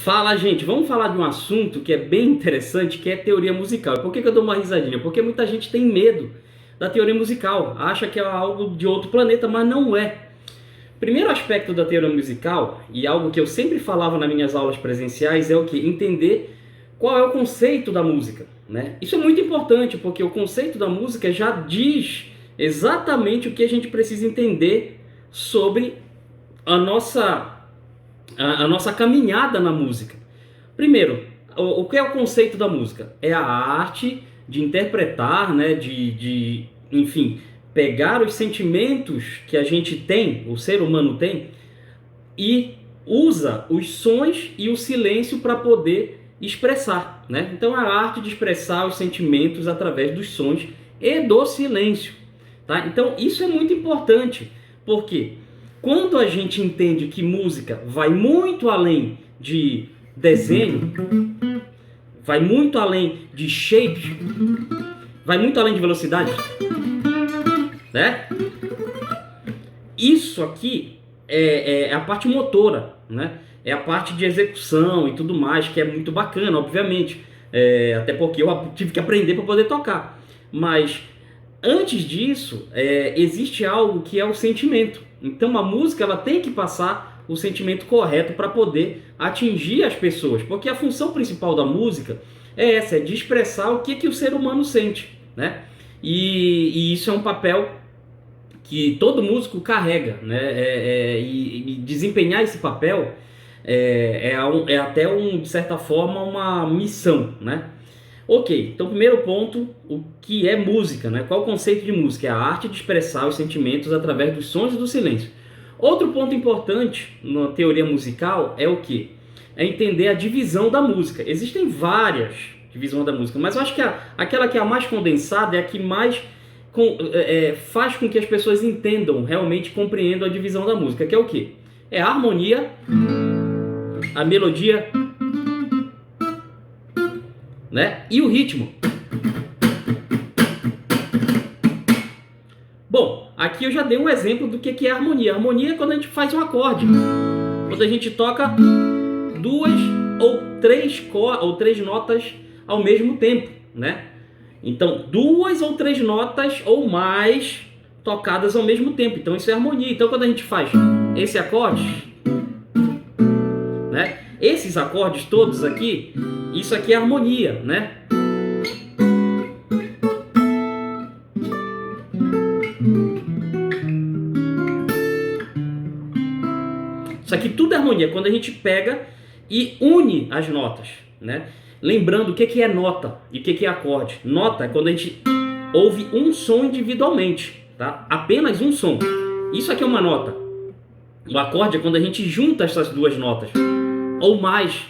Fala, gente, vamos falar de um assunto que é bem interessante, que é teoria musical. E por que eu dou uma risadinha? Porque muita gente tem medo da teoria musical, acha que é algo de outro planeta, mas não é. Primeiro aspecto da teoria musical, e algo que eu sempre falava nas minhas aulas presenciais, é o que? Entender qual é o conceito da música, né? Isso é muito importante, porque o conceito da música já diz exatamente o que a gente precisa entender sobre a nossa caminhada na música. Primeiro, o que é o conceito da música? É a arte de interpretar, né, enfim, pegar os sentimentos que a gente tem, o ser humano tem, e usa os sons e o silêncio para poder expressar, né? Então, é a arte de expressar os sentimentos através dos sons e do silêncio, tá? Então, isso é muito importante, porque quando a gente entende que música vai muito além de desenho, vai muito além de shapes, vai muito além de velocidade, né? Isso aqui é a parte motora, né? É a parte de execução e tudo mais, que é muito bacana, obviamente. Até porque eu tive que aprender para poder tocar. Mas antes disso, existe algo que é o sentimento. Então a música ela tem que passar o sentimento correto para poder atingir as pessoas. Porque a função principal da música é essa, é de expressar o que o ser humano sente, né? E isso é um papel que todo músico carrega, né? E desempenhar esse papel é até, de certa forma, uma missão, né? Ok, então primeiro ponto, o que é música, né? Qual o conceito de música? É a arte de expressar os sentimentos através dos sons e do silêncio. Outro ponto importante na teoria musical é o que? É entender a divisão da música. Existem várias divisões da música, mas eu acho que aquela que é a mais condensada é a que mais faz com que as pessoas entendam, realmente compreendam a divisão da música, que é o que? É a harmonia, a melodia, né? E o ritmo. Bom, aqui eu já dei um exemplo do que é harmonia. A harmonia é quando a gente faz um acorde, quando a gente toca duas ou três notas ao mesmo tempo, né? Então, duas ou três notas ou mais tocadas ao mesmo tempo. Então, isso é harmonia. Então, quando a gente faz esse acorde, né? Esses acordes todos aqui, isso aqui é harmonia, né? Isso aqui tudo é harmonia. Quando a gente pega e une as notas, né? Lembrando o que é nota e o que é acorde. Nota é quando a gente ouve um som individualmente, tá? Apenas um som. Isso aqui é uma nota. O acorde é quando a gente junta essas duas notas. Ou mais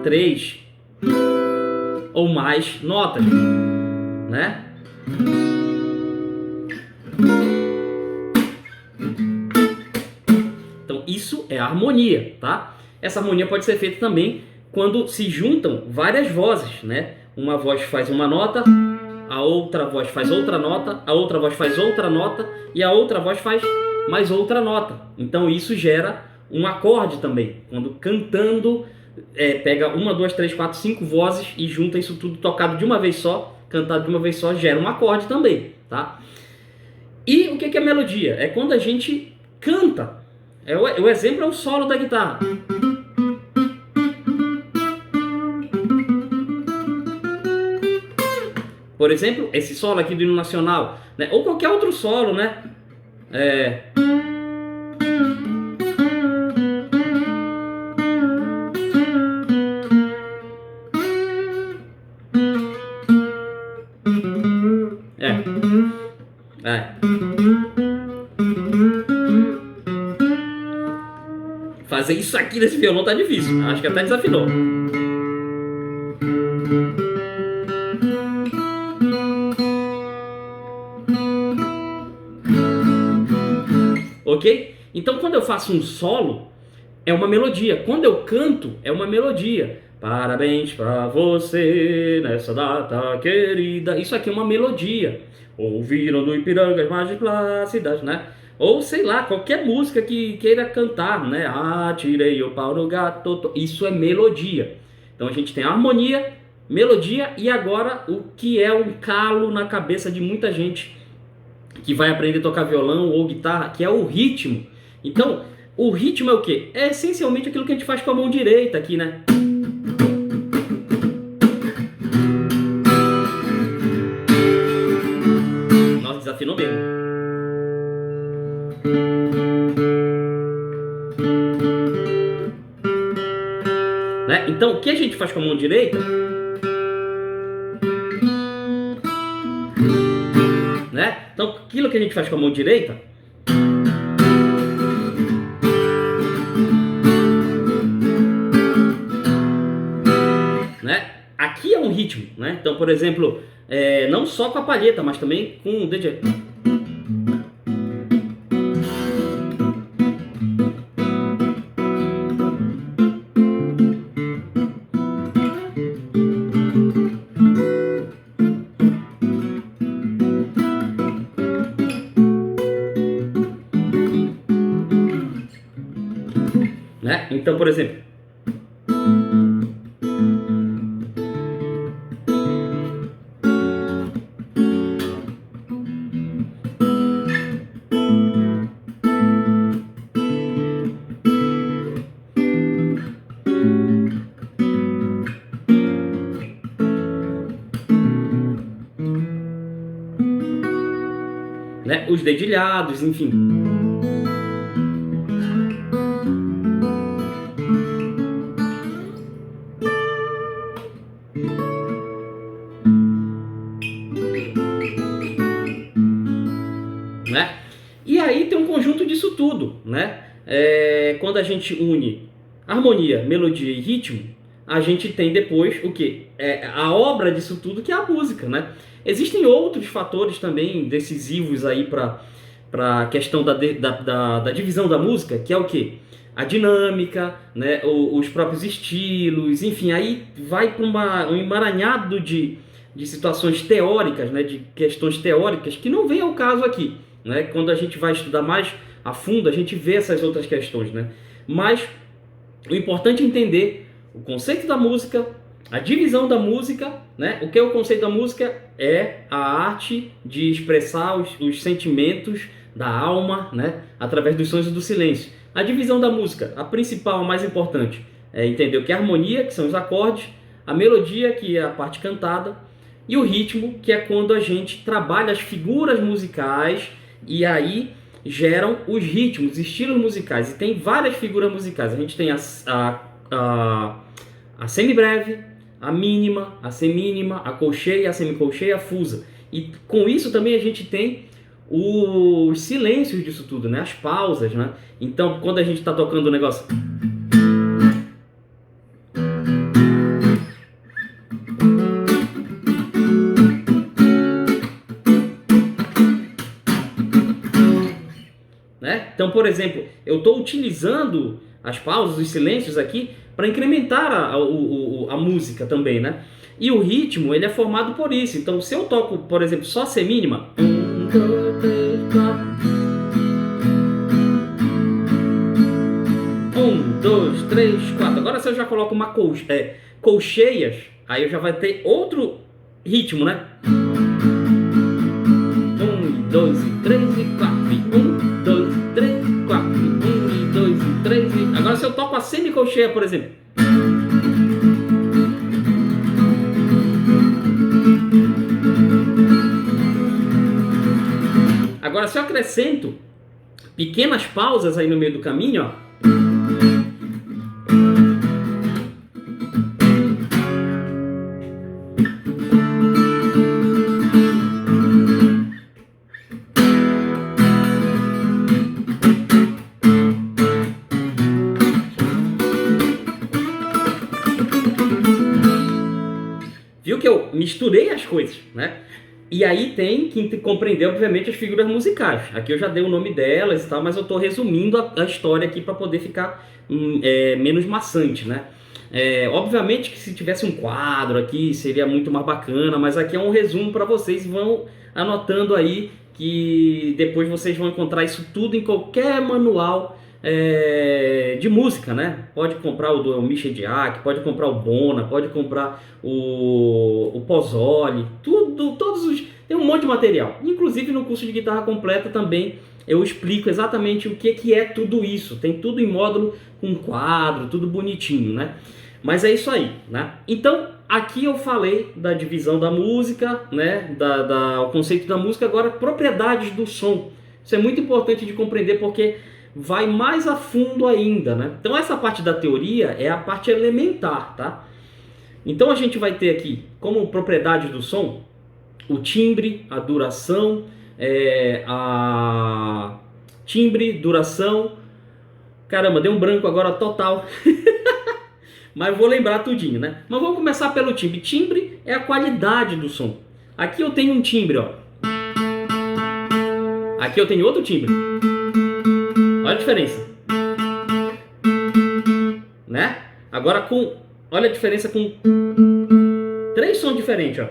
três ou mais notas, né? Então isso é harmonia, tá? Essa harmonia pode ser feita também quando se juntam várias vozes, né? Uma voz faz uma nota, a outra voz faz outra nota, a outra voz faz outra nota e a outra voz faz mais outra nota. Então isso gera um acorde também. Quando cantando, pega uma, duas, três, quatro, cinco vozes e junta isso tudo tocado de uma vez só, cantado de uma vez só, gera um acorde também, tá? E o que é melodia? É quando a gente canta. O exemplo é o solo da guitarra. Por exemplo, esse solo aqui do hino nacional, né? Ou qualquer outro solo, né? É... Fazer isso aqui nesse violão tá difícil. Acho que até desafinou. Ok? Então quando eu faço um solo, é uma melodia. Quando eu canto, é uma melodia. Parabéns pra você nessa data querida. Isso aqui é uma melodia. Ouviram do Ipiranga as mais plácidas, né? Ou sei lá, qualquer música que queira cantar, né? Ah, tirei o pau no gato. Isso é melodia. Então a gente tem harmonia, melodia e agora o que é um calo na cabeça de muita gente que vai aprender a tocar violão ou guitarra, que é o ritmo. Então, o ritmo é o quê? É essencialmente aquilo que a gente faz com a mão direita aqui, né? Nossa, desafinou mesmo. Né? Então, o que a gente faz com a mão direita, né? Então, aquilo que a gente faz com a mão direita, né? Aqui é um ritmo, né? Então, por exemplo, não só com a palheta, mas também com o dedo. Né? Então, por exemplo, né? Os dedilhados, enfim. Né? E aí tem um conjunto disso tudo, né? Quando a gente une harmonia, melodia e ritmo, a gente tem depois o que? A obra disso tudo, que é a música, né? Existem outros fatores também decisivos aí para a questão da divisão da música, que é o que? A dinâmica, né? Os próprios estilos, enfim, aí vai para um emaranhado de situações teóricas, né? De questões teóricas que não vem ao caso aqui. Né? Quando a gente vai estudar mais a fundo, a gente vê essas outras questões, né? Mas o importante é entender o conceito da música, a divisão da música, né? O que é o conceito da música? É a arte de expressar os sentimentos da alma, né? Através dos sons e do silêncio. A divisão da música, a principal, a mais importante, é entender o que é a harmonia, que são os acordes, a melodia, que é a parte cantada, e o ritmo, que é quando a gente trabalha as figuras musicais e aí geram os ritmos, os estilos musicais. E tem várias figuras musicais. A gente tem a semibreve, a mínima, a semínima, a colcheia, a semicolcheia, a fusa. E com isso também a gente tem os silêncios disso tudo, né? As pausas, né? Então, quando a gente está tocando o negócio... Né? Então, por exemplo, eu estou utilizando as pausas, os silêncios aqui para incrementar a música também, né? E o ritmo, ele é formado por isso. Então, se eu toco, por exemplo, só semínima, 1, 2, 3, 4. 1, 2, 3, 4. Agora, se eu já coloco uma colcheias, aí eu já vai ter outro ritmo, né? 1, 2, 3 e 4. 1, 2, 3, 4. 1, 2, 3 e... Agora, se eu toco a semicolcheia, por exemplo. Agora, se eu acrescento pequenas pausas aí no meio do caminho, ó. Viu que eu misturei as coisas, né? E aí tem que compreender, obviamente, as figuras musicais. Aqui eu já dei o nome delas e tal, mas eu estou resumindo a história aqui para poder ficar menos maçante, né? Obviamente que se tivesse um quadro aqui seria muito mais bacana, mas aqui é um resumo para vocês e vão anotando aí que depois vocês vão encontrar isso tudo em qualquer manual de música, né? Pode comprar o do Michel Diak, pode comprar o Bona, pode comprar o Pozzoli, tudo, tem um monte de material. Inclusive no curso de guitarra completa também eu explico exatamente o que é tudo isso. Tem tudo em módulo com quadro, tudo bonitinho, né? Mas é isso aí, né? Então, aqui eu falei da divisão da música, né? O conceito da música, agora propriedades do som. Isso é muito importante de compreender porque vai mais a fundo ainda, né? Então, essa parte da teoria é a parte elementar, tá? Então, a gente vai ter aqui, como propriedade do som, o timbre, a duração, timbre, duração. Caramba, deu um branco agora total. Mas vou lembrar tudinho, né? Mas vamos começar pelo timbre. Timbre é a qualidade do som. Aqui eu tenho um timbre, ó. Aqui eu tenho outro timbre. Olha a diferença, né? Agora olha a diferença com 3 sons diferentes, ó.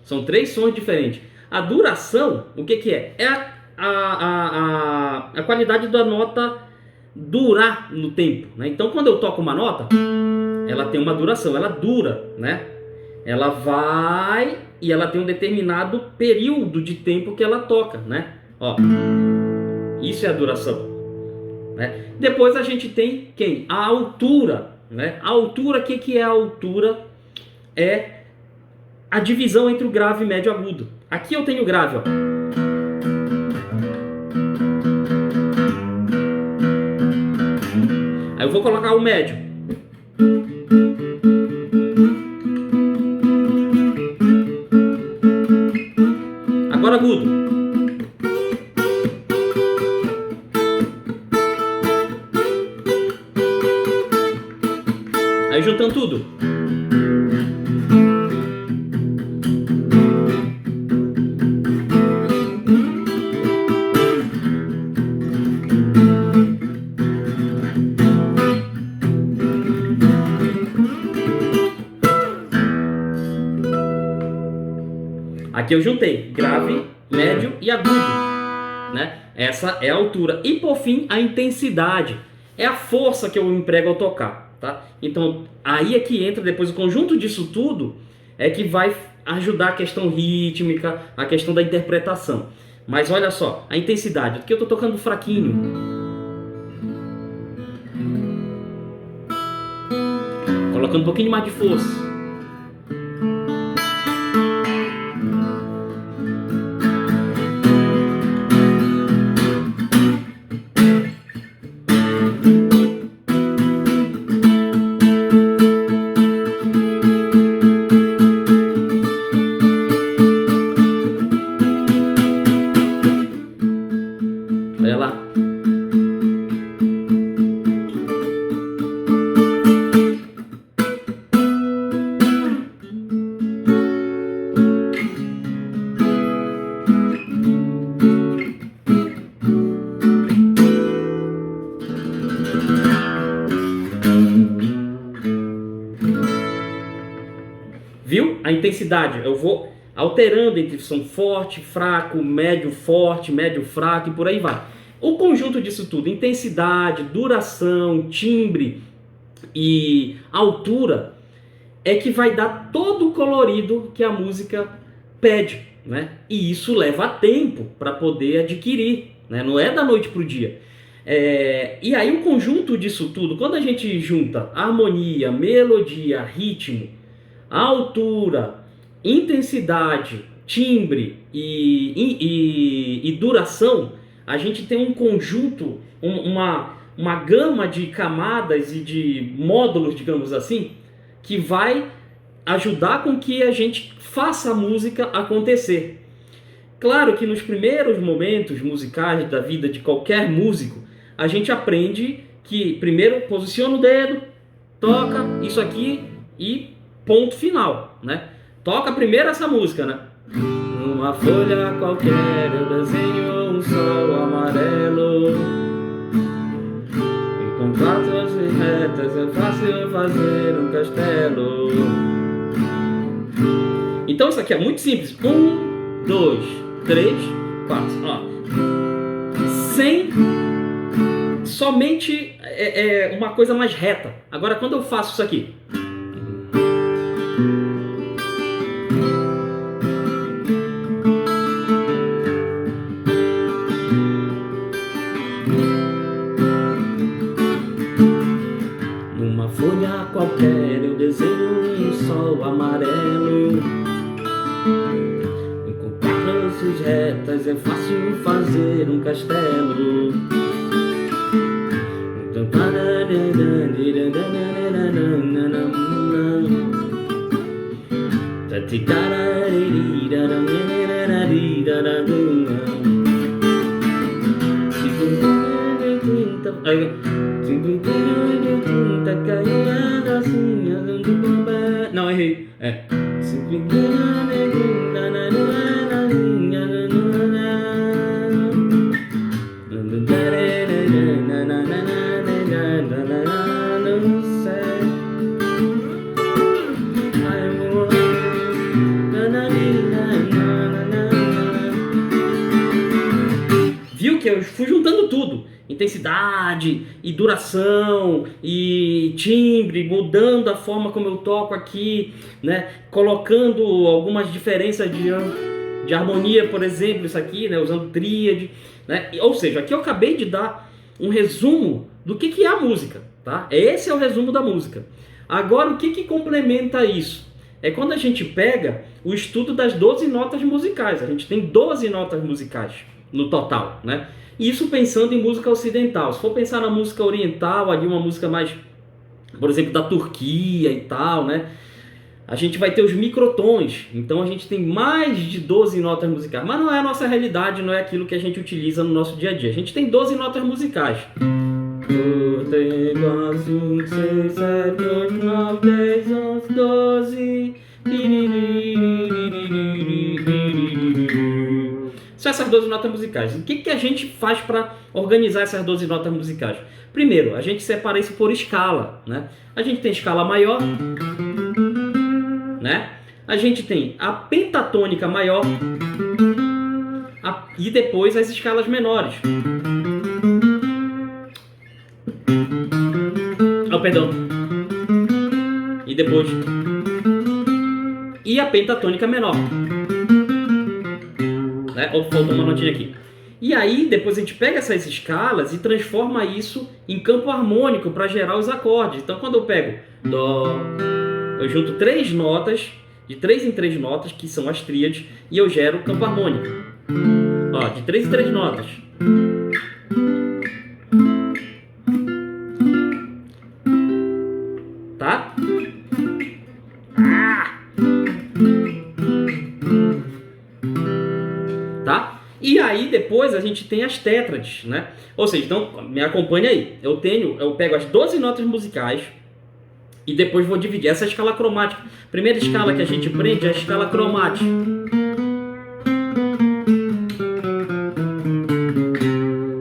São 3 sons diferentes. A duração, o que é? É a qualidade da nota durar no tempo, né? Então, quando eu toco uma nota, ela tem uma duração, ela dura, né? Ela vai e ela tem um determinado período de tempo que ela toca, né? Ó, isso é a duração, né? Depois a gente tem quem? A altura, né? A altura, o que é a altura? É a divisão entre o grave, médio e agudo. Aqui eu tenho o grave, ó. Aí eu vou colocar o médio. Agora agudo. Aí juntando tudo. Aqui eu juntei grave, médio e agudo, né? Essa é a altura. E por fim, a intensidade. É a força que eu emprego ao tocar, tá? Então, aí é que entra depois o conjunto disso tudo, é que vai ajudar a questão rítmica, a questão da interpretação. Mas olha só, a intensidade. Aqui eu estou tocando fraquinho. Colocando um pouquinho mais de força. Olha lá. Viu? A intensidade. Eu vou alterando entre som forte, fraco, médio, forte, médio, fraco e por aí vai. O conjunto disso tudo, intensidade, duração, timbre e altura, é que vai dar todo o colorido que a música pede, né? E isso leva tempo para poder adquirir, né? Não é da noite para o dia. E aí o conjunto disso tudo, quando a gente junta harmonia, melodia, ritmo, altura, intensidade, timbre e duração, a gente tem um conjunto, uma gama de camadas e de módulos, digamos assim, que vai ajudar com que a gente faça a música acontecer. Claro que nos primeiros momentos musicais da vida de qualquer músico, a gente aprende que primeiro posiciona o dedo, toca isso aqui e ponto final, né? Toca primeiro essa música, né? Numa folha qualquer eu desenho um sol amarelo, e com 4 retas é fácil fazer um castelo. Então isso aqui é muito simples. 1, 2, 3, 4. Ó. Sem somente uma coisa mais reta. Agora quando eu faço isso aqui, numa folha qualquer eu desenho um sol amarelo. Com traços retas é fácil fazer um castelo. Não, errei. Viu que eu fui juntando tudo, intensidade e duração e timbre, mudando a forma como eu toco aqui, né? Colocando algumas diferenças de harmonia, por exemplo, isso aqui, né? Usando tríade, né? Ou seja, aqui eu acabei de dar um resumo do que é a música, tá? Esse é o resumo da música. Agora, o que complementa isso? É quando a gente pega o estudo das 12 notas musicais. A gente tem 12 notas musicais no total, né? Isso pensando em música ocidental. Se for pensar na música oriental, ali uma música mais, por exemplo, da Turquia e tal, né? A gente vai ter os microtons. Então a gente tem mais de 12 notas musicais. Mas não é a nossa realidade, não é aquilo que a gente utiliza no nosso dia a dia. A gente tem 12 notas musicais. 3, 4, 5, 6, 7, 8, 9, 10, 11, 12. São essas 12 notas musicais. O que a gente faz para organizar essas 12 notas musicais? Primeiro, a gente separa isso por escala, né? A gente tem escala maior, né? A gente tem a pentatônica maior e depois as escalas menores. Oh, perdão. E depois. E a pentatônica menor. Né? Oh, faltou uma notinha aqui. E aí, depois a gente pega essas escalas e transforma isso em campo harmônico para gerar os acordes. Então, quando eu pego Dó, eu junto 3 notas, de 3 em 3 notas, que são as tríades, e eu gero campo harmônico. Ó, de 3 em 3 notas. Tá? Tá? E aí depois a gente tem as tétrades, né? Ou seja, então me acompanha aí. Eu pego as 12 notas musicais e depois vou dividir essa escala cromática. Primeira escala que a gente aprende é a escala cromática.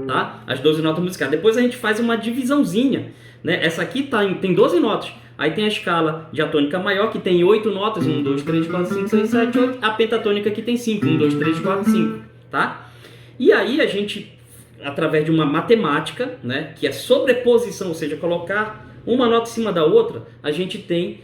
Tá? As 12 notas musicais. Depois a gente faz uma divisãozinha, né? Essa aqui tem 12 notas. Aí tem a escala diatônica maior, que tem 8 notas. 1, 2, 3, 4, 5, 6, 7, 8. A pentatônica que tem 5. 1, 2, 3, 4, 5. Tá? E aí a gente, através de uma matemática, né? Que é sobreposição, ou seja, colocar uma nota em cima da outra, a gente tem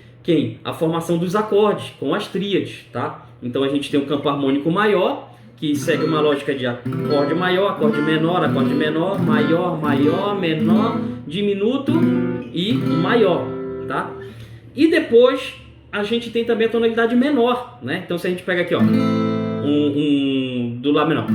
a formação dos acordes, com as tríades. Tá? Então a gente tem um campo harmônico maior, que segue uma lógica de acorde maior, acorde menor, maior, maior, menor, diminuto e maior. Tá? E depois a gente tem também a tonalidade menor, né? Então se a gente pega aqui, ó, do Lá menor,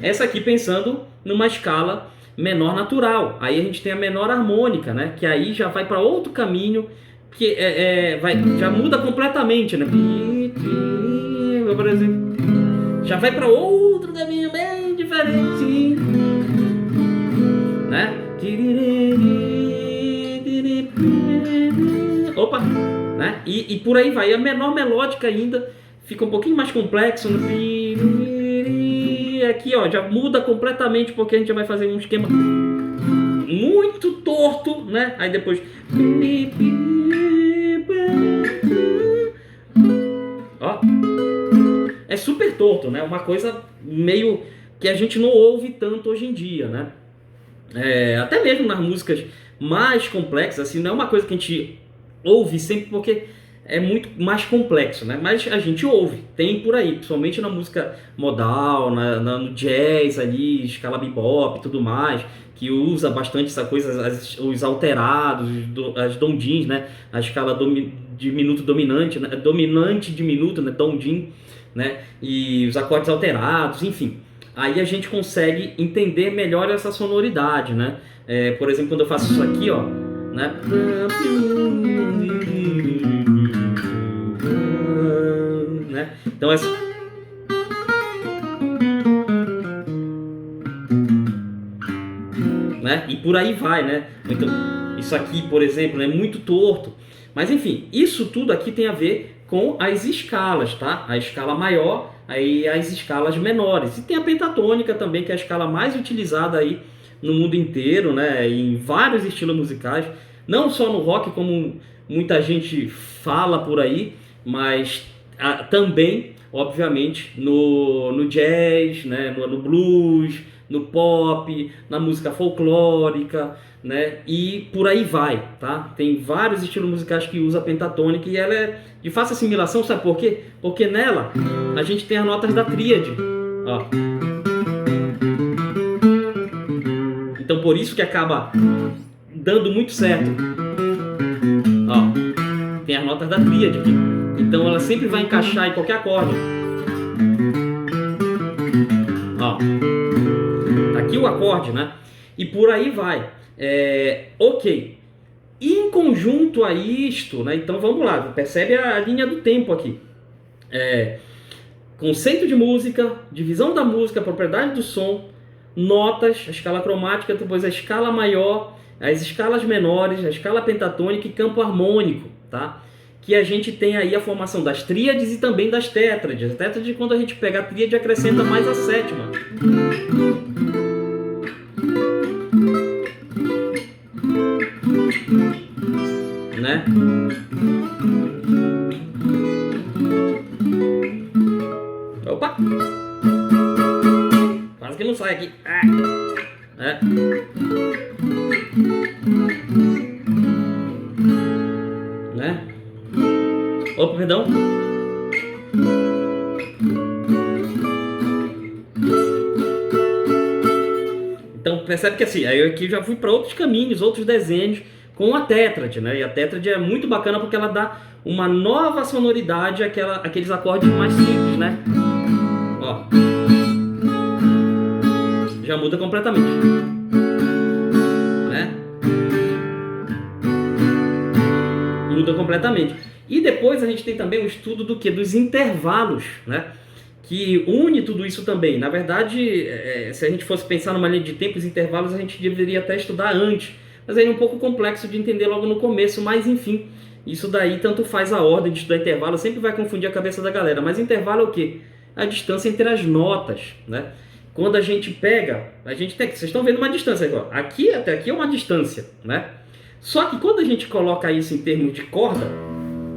essa aqui pensando numa escala menor natural. Aí a gente tem a menor harmônica, né? Que aí já vai para outro caminho, que já muda completamente, né? Por exemplo, já vai para outro caminho bem diferente, né? Opa, né? E por aí vai. A menor melódica ainda fica um pouquinho mais complexo, né? Aqui, ó, já muda completamente, porque a gente já vai fazer um esquema muito torto, né? Aí depois... Ó, é super torto, né? Uma coisa meio que a gente não ouve tanto hoje em dia, né? Até mesmo nas músicas mais complexas, assim, não é uma coisa que a gente ouve sempre porque é muito mais complexo, né? Mas a gente ouve, tem por aí, principalmente na música modal, no jazz ali, escala bebop e tudo mais, que usa bastante essa coisa, os alterados, as dondins, né? A escala de minuto dominante, né? Dominante de minuto, né? Dondim, né? E os acordes alterados, enfim. Aí a gente consegue entender melhor essa sonoridade, né? Por exemplo, quando eu faço isso aqui, ó, né? Então essa, né? E por aí vai, né? Então, isso aqui, por exemplo, é muito torto. Mas enfim, isso tudo aqui tem a ver com as escalas, tá? A escala maior, aí as escalas menores. E tem a pentatônica também, que é a escala mais utilizada aí no mundo inteiro, né? Em vários estilos musicais, não só no rock, como muita gente fala por aí, mas também, obviamente, no jazz, né? No blues, no pop, na música folclórica, né? E por aí vai, tá? Tem vários estilos musicais que usa a pentatônica e ela é de fácil assimilação, sabe por quê? Porque nela a gente tem as notas da tríade, ó. Então por isso que acaba dando muito certo. Ó, tem as notas da tríade aqui. Então ela sempre vai encaixar em qualquer acorde. Ó, tá aqui o acorde, né? E por aí vai. Ok. E em conjunto a isto, né? Então vamos lá, percebe a linha do tempo aqui. Conceito de música, divisão da música, propriedade do som, notas, a escala cromática, depois a escala maior, as escalas menores, a escala pentatônica e campo harmônico, tá? Que a gente tem aí a formação das tríades e também das tétrades. A tétrade, quando a gente pega a tríade, acrescenta mais a sétima. Né? Opa! Quase que não sai aqui. Né? Opa, perdão. Então percebe que assim, aí eu aqui já fui para outros caminhos, outros desenhos com a tétrade, né? E a tétrade é muito bacana porque ela dá uma nova sonoridade àqueles acordes mais simples, né? Ó, já muda completamente, né? Muda completamente. E depois a gente tem também o estudo do que? Dos intervalos, né? Que une tudo isso também. Na verdade, se a gente fosse pensar numa linha de tempo, os intervalos a gente deveria até estudar antes. Mas aí é um pouco complexo de entender logo no começo, mas enfim, isso daí tanto faz a ordem de estudar intervalo, sempre vai confundir a cabeça da galera. Mas intervalo é o quê? A distância entre as notas, né? Quando a gente pega, a gente tem, vocês estão vendo uma distância agora. Aqui até aqui é uma distância, né? Só que quando a gente coloca isso em termos de corda,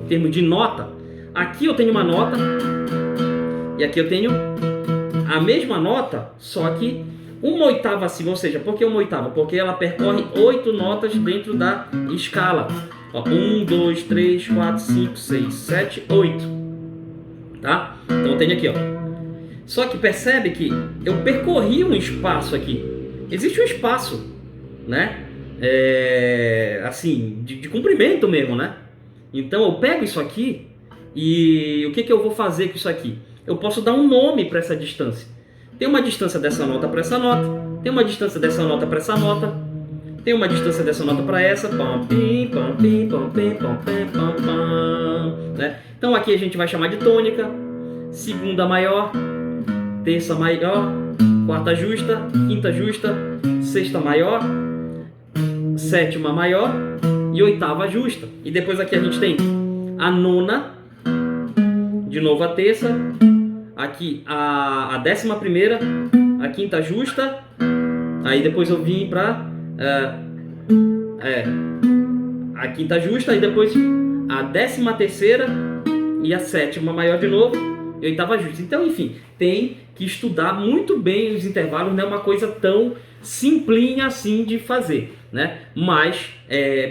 em termos de nota, aqui eu tenho uma nota e aqui eu tenho a mesma nota, só que uma oitava acima. Ou seja, por que uma oitava? Porque ela percorre 8 notas dentro da escala. 1, 2, 3, 4, 5, 6, 7, 8. Tá? Então eu tenho aqui, ó. Só que percebe que eu percorri um espaço aqui. Existe um espaço, né? Assim, de comprimento mesmo, né? Então eu pego isso aqui e o que eu vou fazer com isso aqui? Eu posso dar um nome para essa distância. Tem uma distância dessa nota para essa nota, tem uma distância dessa nota para essa nota, tem uma distância dessa nota para essa, pam, pim, pam, pim, pam, pim, pam, pim, pam, pam, né? Então aqui a gente vai chamar de tônica, segunda maior, terça maior, quarta justa, quinta justa, sexta maior, sétima maior e oitava justa. E depois aqui a gente tem a nona, de novo a terça, aqui a 11ª, a quinta justa, aí depois eu vim para a quinta justa, e depois a 13ª e a 7ª maior de novo, e a 8ª justa. Então, enfim, tem que estudar muito bem os intervalos, não é uma coisa tão simplinha assim de fazer, né? Mas,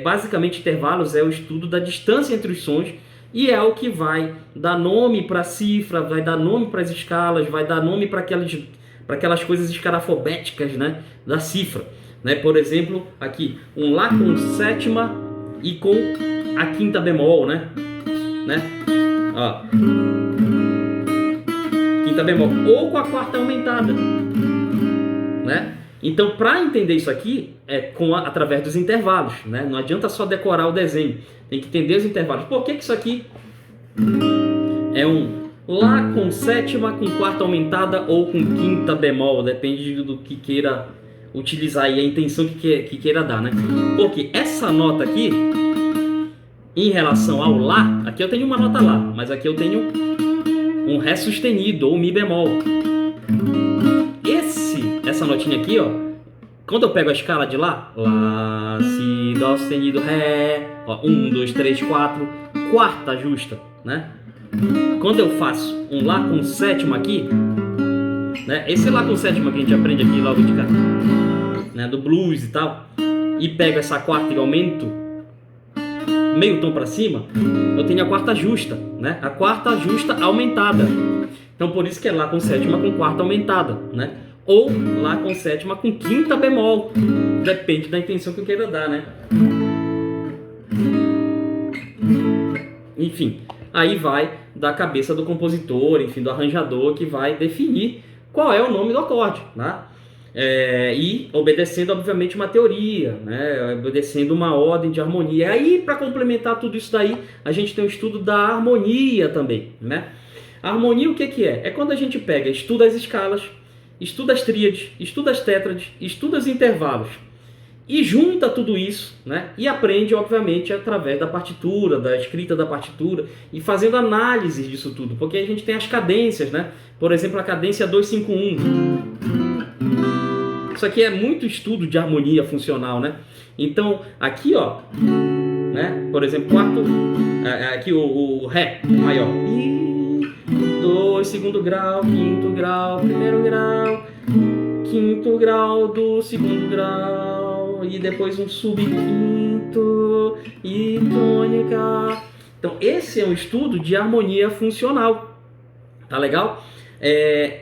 basicamente, intervalos é o estudo da distância entre os sons, e é o que vai dar nome para a cifra, vai dar nome para as escalas, vai dar nome para aquelas coisas escarafobéticas, né, da cifra. Né? Por exemplo, aqui, um Lá com 7ª e com a 5ª bemol, né? Ó. 5ª bemol, ou com a 4ª aumentada, né? Então, para entender isso aqui, através dos intervalos, né? Não adianta só decorar o desenho, tem que entender os intervalos. Por que isso aqui é um Lá com 7ª, com 4ª aumentada ou com 5ª bemol? Depende do que queira utilizar e a intenção que queira dar, né? Porque essa nota aqui, em relação ao Lá, aqui eu tenho uma nota Lá, mas aqui eu tenho um Ré sustenido ou Mi bemol. Essa notinha aqui, ó, quando eu pego a escala de Lá, Lá, Si, Dó sustenido, Ré, ó, 1, 2, 3, 4, 4ª justa, né? Quando eu faço um Lá com 7ª aqui, né? Esse Lá com 7ª que a gente aprende aqui logo de cara, né? Do blues e tal, e pego essa 4ª e aumento meio tom para cima, eu tenho a 4ª justa, né? A 4ª justa aumentada. Então por isso que é Lá com 7ª com 4ª aumentada, né? Ou Lá com 7ª com 5ª bemol. Depende da intenção que eu queira dar, né? Enfim, aí vai da cabeça do compositor, enfim, do arranjador, que vai definir qual é o nome do acorde, né? E obedecendo, obviamente, uma teoria, né? Obedecendo uma ordem de harmonia. Aí, para complementar tudo isso daí, a gente tem o estudo da harmonia também, né? A harmonia, o que é? É quando a gente pega, estuda as escalas, estuda as tríades, estuda as tétrades, estuda os intervalos e junta tudo isso, né? E aprende, obviamente, através da partitura, da escrita da partitura e fazendo análise disso tudo, porque a gente tem as cadências, né? Por exemplo, a cadência 2-5-1. Isso aqui é muito estudo de harmonia funcional, né? Então, aqui, ó, né? Por exemplo, quarto, aqui o Ré maior. Do segundo grau, quinto grau, primeiro grau, quinto grau do segundo grau, e depois um subquinto e tônica. Então esse é um estudo de harmonia funcional, tá legal?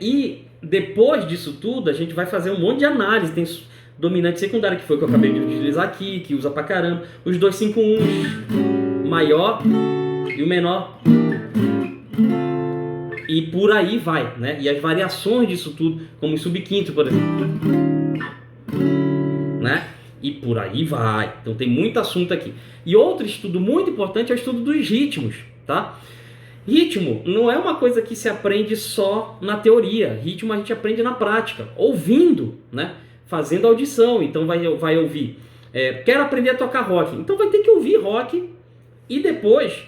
E depois disso tudo a gente vai fazer um monte de análise. Tem dominante e secundário, que foi o que eu acabei de utilizar aqui, que usa pra caramba, os 2-5-1, maior e o menor, e por aí vai, né? E as variações disso tudo, como o subquinto, por exemplo, né? E por aí vai. Então tem muito assunto aqui. E outro estudo muito importante é o estudo dos ritmos, tá? Ritmo não é uma coisa que se aprende só na teoria. Ritmo a gente aprende na prática, ouvindo, né? Fazendo audição. Então vai ouvir. Quero aprender a tocar rock. Então vai ter que ouvir rock e depois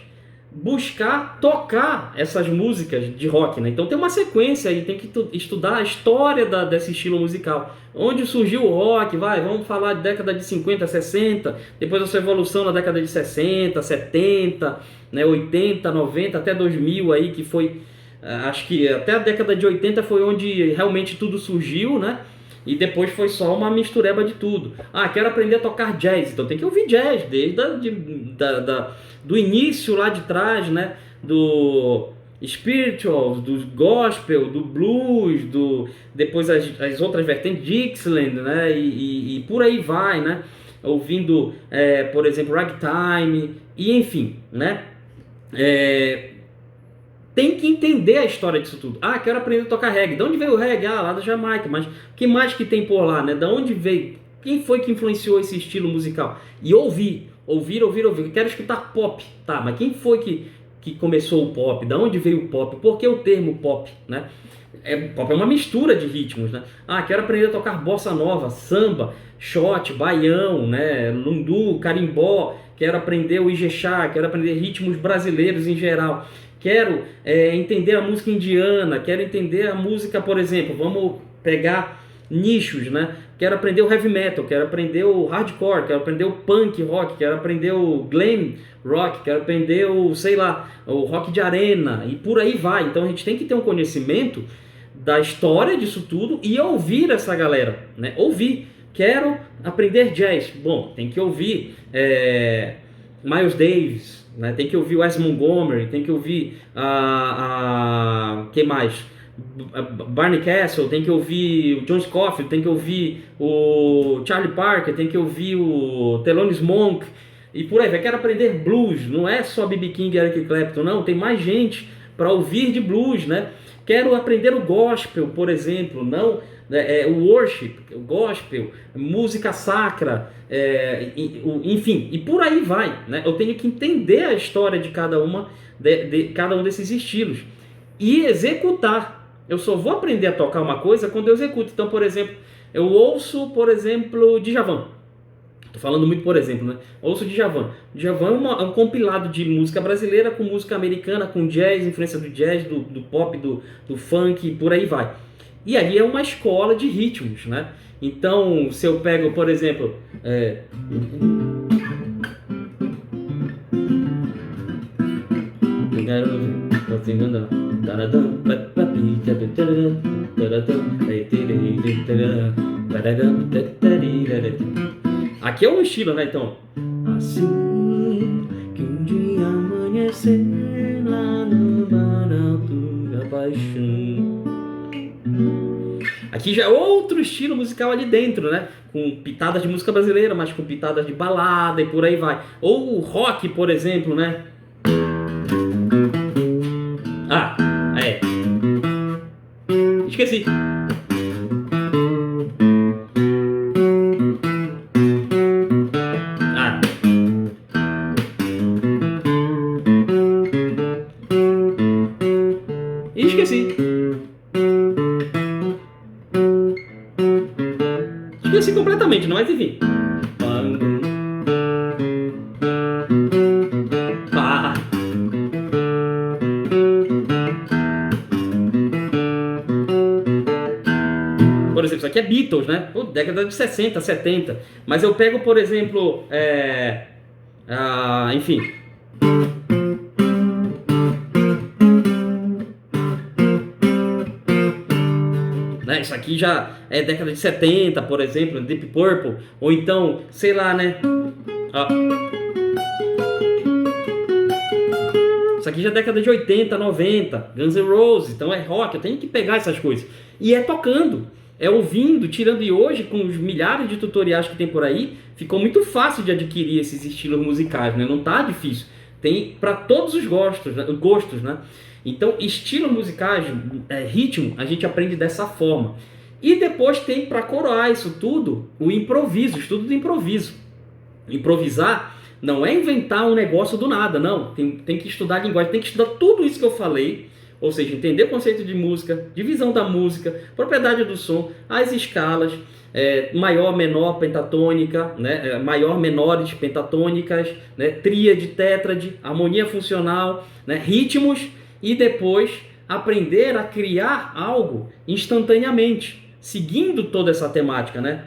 buscar tocar essas músicas de rock, né? Então tem uma sequência aí, tem que estudar a história desse estilo musical. Onde surgiu o rock, vamos falar de década de 50, 60, depois a sua evolução na década de 60, 70, né, 80, 90, até 2000 aí, que foi, acho que até a década de 80 foi onde realmente tudo surgiu, né? E depois foi só uma mistureba de tudo. Quero aprender a tocar jazz. Então tem que ouvir jazz desde do início lá de trás, né? Do spiritual, do gospel, do blues, depois as outras vertentes, Dixieland, né? E por aí vai, né? Ouvindo, por exemplo, ragtime, e enfim, né? Tem que entender a história disso tudo. Quero aprender a tocar reggae. De onde veio o reggae? Lá da Jamaica. Mas o que mais que tem por lá, né? Da onde veio? Quem foi que influenciou esse estilo musical? E ouvir. Quero escutar pop. Tá, mas quem foi que começou o pop? Da onde veio o pop? Por que o termo pop, né? Pop é uma mistura de ritmos, né? Quero aprender a tocar bossa nova, samba, shot, baião, né? Lundu, carimbó. Quero aprender o ijexá. Quero aprender ritmos brasileiros em geral. Quero entender a música indiana, quero entender a música, por exemplo, vamos pegar nichos, né? Quero aprender o heavy metal, quero aprender o hardcore, quero aprender o punk rock, quero aprender o glam rock, quero aprender o, sei lá, o rock de arena e por aí vai. Então a gente tem que ter um conhecimento da história disso tudo e ouvir essa galera, né? Ouvir. Quero aprender jazz. Bom, tem que ouvir Miles Davis, né? Tem que ouvir Wes Montgomery, tem que ouvir que mais? Barney Castle, tem que ouvir o John Scofield, tem que ouvir o Charlie Parker, tem que ouvir o Thelonious Monk e por aí vai. Quero aprender blues, não é só B.B. King e Eric Clapton, não, tem mais gente para ouvir de blues, né? Quero aprender o gospel, por exemplo, não o worship, o gospel, música sacra, enfim, e por aí vai, né? Eu tenho que entender a história de cada de cada um desses estilos e executar. Eu só vou aprender a tocar uma coisa quando eu executo. Então, por exemplo, eu ouço, por exemplo, Djavan. Tô falando muito, por exemplo, né? Ouço Djavan. Djavan é um compilado de música brasileira com música americana, com jazz, influência do jazz, do pop, do funk, e por aí vai. E aí é uma escola de ritmos, né? Então, se eu pego, por exemplo... Aqui é um estilo, né? Então, assim que um dia amanhecer lá no mar alto da paixão. Aqui já é outro estilo musical ali dentro, né? Com pitadas de música brasileira, mas com pitadas de balada e por aí vai. Ou o rock, por exemplo, né? Esqueci. Esqueci completamente, não, mas enfim. Por exemplo, isso aqui é Beatles, né? Pô, década de 60, 70. Mas eu pego, por exemplo, enfim. Isso aqui já é década de 70, por exemplo, Deep Purple, ou então, sei lá, né? Isso aqui já é década de 80, 90, Guns N' Roses, então é rock, eu tenho que pegar essas coisas. E é tocando, é ouvindo, tirando, e hoje, com os milhares de tutoriais que tem por aí, ficou muito fácil de adquirir esses estilos musicais, né? Não tá difícil. Tem para todos os gostos, né? Então, estilos musicais, ritmo, a gente aprende dessa forma. E depois tem, para coroar isso tudo, o improviso, o estudo do improviso. Improvisar não é inventar um negócio do nada, não. Tem que estudar linguagem, tem que estudar tudo isso que eu falei, ou seja, entender o conceito de música, divisão da música, propriedade do som, as escalas, maior, menor, pentatônica, né? Maior, menores, pentatônicas, né? Tríade, tétrade, harmonia funcional, né? Ritmos, e depois aprender a criar algo instantaneamente, seguindo toda essa temática, né?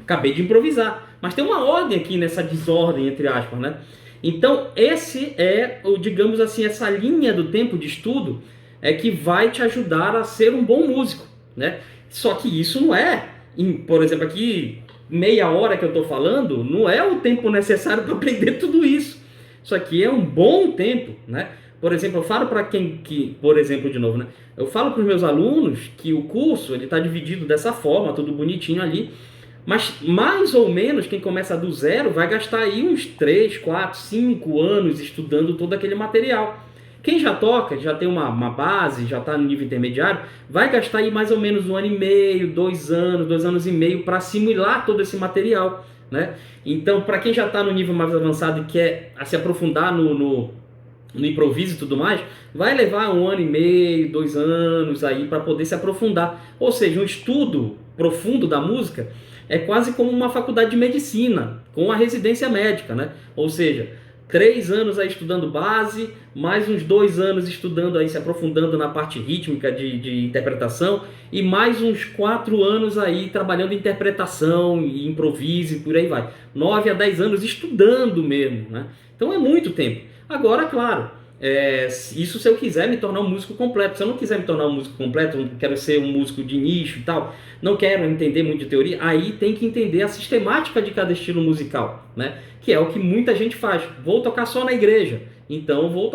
Acabei de improvisar, mas tem uma ordem aqui nessa desordem, entre aspas, né? Então, esse digamos assim, essa linha do tempo de estudo que vai te ajudar a ser um bom músico, né? Só que isso não por exemplo, aqui, meia hora que eu estou falando, não é o tempo necessário para aprender tudo isso. Isso aqui é um bom tempo, né? Por exemplo, eu falo para por exemplo, de novo, né? Eu falo para os meus alunos que o curso ele está dividido dessa forma, tudo bonitinho ali. Mas mais ou menos quem começa do zero vai gastar aí uns 3, 4, 5 anos estudando todo aquele material. Quem já toca, já tem uma base, já está no nível intermediário, vai gastar aí mais ou menos 1 ano e meio, 2 anos, 2 anos e meio para assimilar todo esse material, né? Então, para quem já está no nível mais avançado e quer se aprofundar no improviso e tudo mais, vai levar 1 ano e meio, 2 anos aí para poder se aprofundar. Ou seja, um estudo profundo da música é quase como uma faculdade de medicina, com a residência médica, né? Ou seja, 3 anos aí estudando base, mais uns 2 anos estudando aí, se aprofundando na parte rítmica de interpretação, e mais uns 4 anos aí trabalhando interpretação e improviso e por aí vai. 9 a 10 anos estudando mesmo, né? Então é muito tempo. Agora, claro, isso se eu quiser me tornar um músico completo. Se eu não quiser me tornar um músico completo, não quero ser um músico de nicho e tal, não quero entender muito de teoria, aí tem que entender a sistemática de cada estilo musical, né? Que é o que muita gente faz. Vou tocar só na igreja, então vou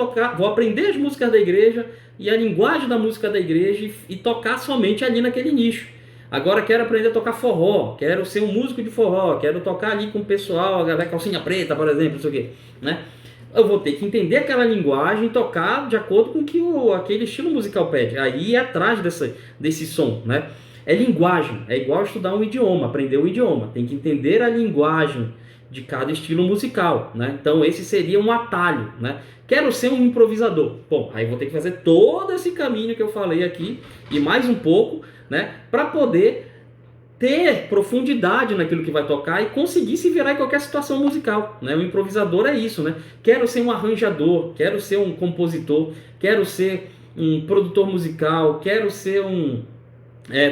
aprender as músicas da igreja e a linguagem da música da igreja e tocar somente ali naquele nicho. Agora quero aprender a tocar forró, quero ser um músico de forró, quero tocar ali com o pessoal, a galera calcinha preta, por exemplo, não sei o quê, né? Eu vou ter que entender aquela linguagem e tocar de acordo com o que aquele estilo musical pede. Aí é atrás desse som, né? É linguagem, é igual estudar um idioma, aprender um idioma. Tem que entender a linguagem de cada estilo musical, né? Então esse seria um atalho, né? Quero ser um improvisador. Bom, aí vou ter que fazer todo esse caminho que eu falei aqui e mais um pouco, né? Para poder ter profundidade naquilo que vai tocar e conseguir se virar em qualquer situação musical, né? O improvisador é isso, né? Quero ser um arranjador, quero ser um compositor, quero ser um produtor musical, quero ser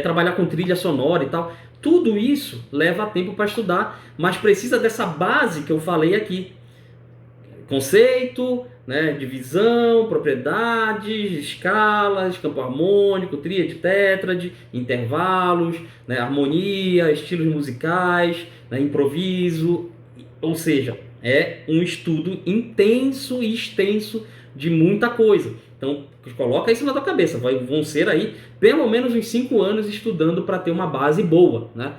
trabalhar com trilha sonora e tal. Tudo isso leva tempo para estudar, mas precisa dessa base que eu falei aqui. Conceito, né, divisão, propriedades, escalas, campo harmônico, tríade, tétrade, intervalos, né, harmonia, estilos musicais, né, improviso, ou seja, é um estudo intenso e extenso de muita coisa. Então, coloca isso na tua cabeça, vão ser aí pelo menos uns 5 anos estudando para ter uma base boa, né?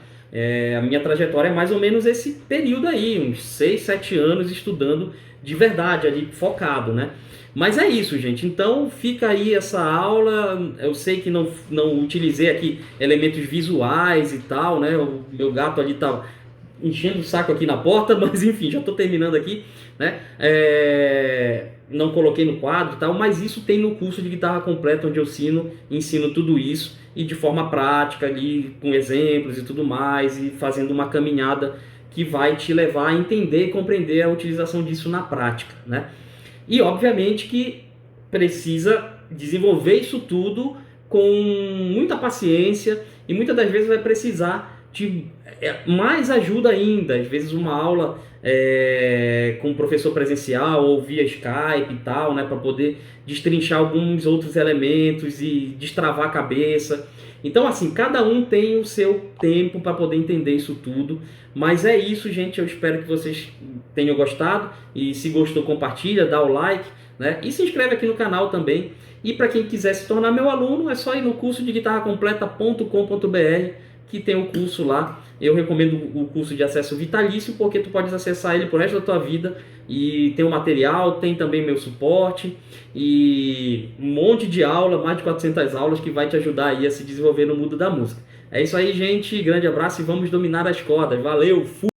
A minha trajetória é mais ou menos esse período aí, uns 6, 7 anos estudando de verdade, ali focado, né? Mas é isso, gente. Então fica aí essa aula. Eu sei que não utilizei aqui elementos visuais e tal, né? O meu gato ali tá enchendo o saco aqui na porta, mas enfim, já estou terminando aqui, né? Não coloquei no quadro e tal, mas isso tem no curso de guitarra completa, onde eu ensino tudo isso e de forma prática ali, com exemplos e tudo mais, e fazendo uma caminhada que vai te levar a entender e compreender a utilização disso na prática, né? E obviamente que precisa desenvolver isso tudo com muita paciência e muitas das vezes vai precisar de mais ajuda ainda, às vezes uma aula com o professor presencial ou via Skype e tal, né, para poder destrinchar alguns outros elementos e destravar a cabeça. Então, assim, cada um tem o seu tempo para poder entender isso tudo. Mas é isso, gente. Eu espero que vocês tenham gostado. E se gostou, compartilha, dá o like, né? E se inscreve aqui no canal também. E para quem quiser se tornar meu aluno, é só ir no curso de guitarracompleta.com.br, que tem o curso lá. Eu recomendo o curso de acesso vitalício, porque tu podes acessar ele pro resto da tua vida. E tem o material, tem também meu suporte e um monte de aula, mais de 400 aulas, que vai te ajudar aí a se desenvolver no mundo da música. É isso aí, gente. Grande abraço e vamos dominar as cordas. Valeu! Fui!